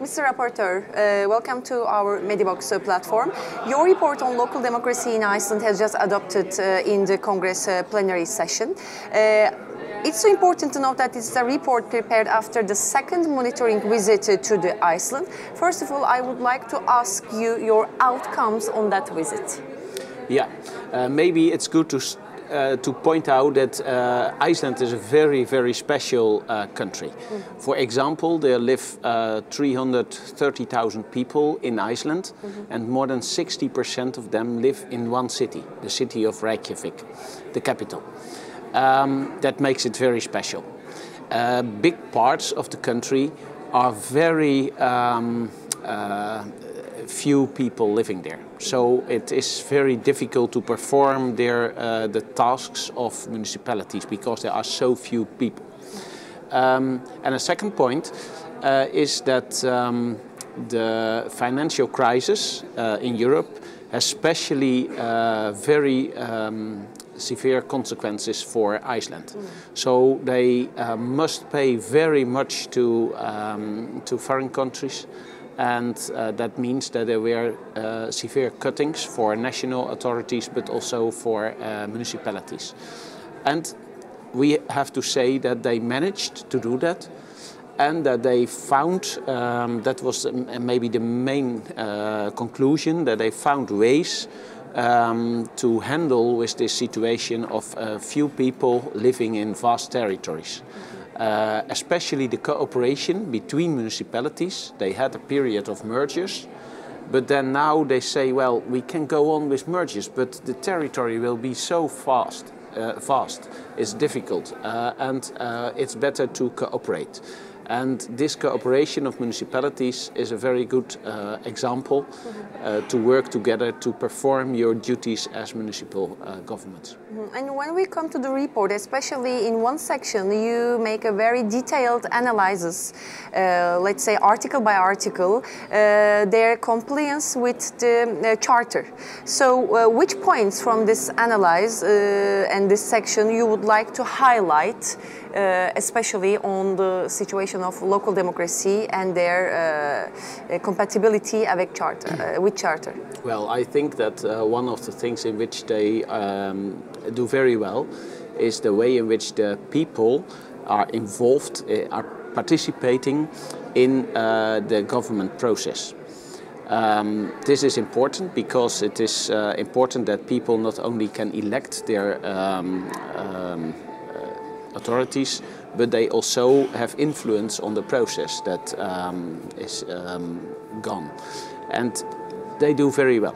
Mr. Rapporteur, welcome to our Mediabox platform. Your report on local democracy in Iceland has just adopted in the Congress plenary session. It's so important to note that it's a report prepared after the second monitoring visit to the Iceland. First of all, I would like to ask you your outcomes on that visit. Yeah, maybe it's good to point out that Iceland is a very, very special country. For example, there live 330,000 people in Iceland, and more than 60% of them live in one city, the city of Reykjavik, the capital. That makes it very special. Big parts of the country are very few people living there, so it is very difficult to perform the tasks of municipalities because there are so few people. And a second point is that the financial crisis in Europe has especially very severe consequences for Iceland. So they must pay very much to foreign countries. And that means that there were severe cuttings for national authorities, but also for municipalities. And we have to say that they managed to do that, and that they found, that was maybe the main conclusion, that they found ways to handle with this situation of few people living in vast territories. Especially the cooperation between municipalities. They had a period of mergers, but then now they say, well, we can go on with mergers, but the territory will be so vast, it's difficult, and it's better to cooperate. And this cooperation of municipalities is a very good example to work together to perform your duties as municipal governments. And when we come to the report, especially in one section, you make a very detailed analysis, let's say article by article, their compliance with the charter. So which points from this analysis and this section you would like to highlight, especially on the situation of local democracy and their compatibility avec charter, with charter? Well, I think that one of the things in which they do very well is the way in which the people are involved, are participating in the government process. This is important because it is important that people not only can elect their authorities, but they also have influence on the process that is gone. And they do very well.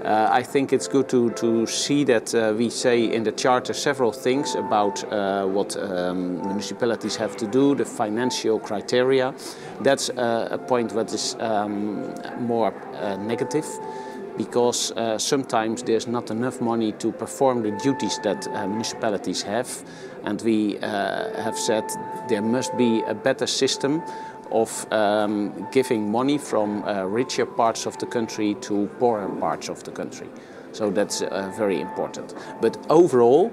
I think it's good to see that we say in the charter several things about what municipalities have to do, the financial criteria. That's a point that is more negative, because sometimes there's not enough money to perform the duties that municipalities have. And we have said there must be a better system of giving money from richer parts of the country to poorer parts of the country. So that's very important. But overall,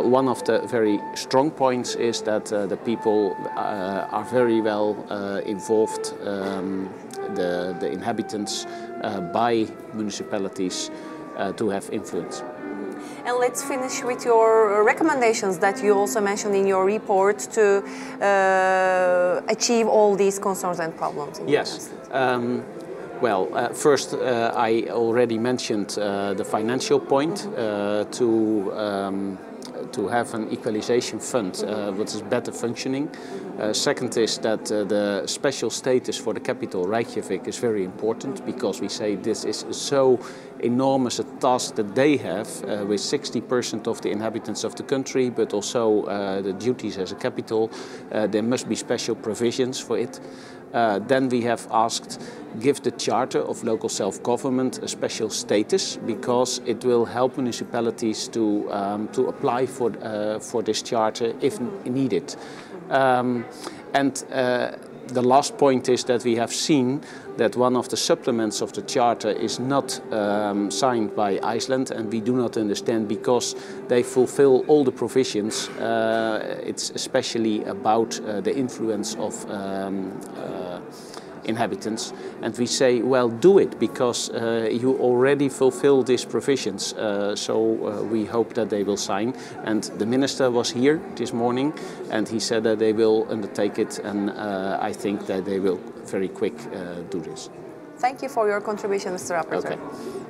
one of the very strong points is that the people are very well involved, the inhabitants, by municipalities to have influence. And let's finish with your recommendations that you also mentioned in your report to achieve all these concerns and problems. Yes. First, I already mentioned the financial point, to have an equalization fund which is better functioning. Second is that the special status for the capital Reykjavik is very important, because we say this is so enormous a task that they have with 60% of the inhabitants of the country, but also the duties as a capital. There must be special provisions for it. Then we have asked, give the Charter of Local Self-Government a special status, because it will help municipalities to apply for this charter if needed. The last point is that we have seen that one of the supplements of the charter is not signed by Iceland, and we do not understand because they fulfill all the provisions. It's especially about the influence of inhabitants. And we say, well, do it, because you already fulfill these provisions. So we hope that they will sign. And the minister was here this morning, and he said that they will undertake it, and I think that they will very quick do this. Thank you for your contribution, Mr. Rapporteur. Okay.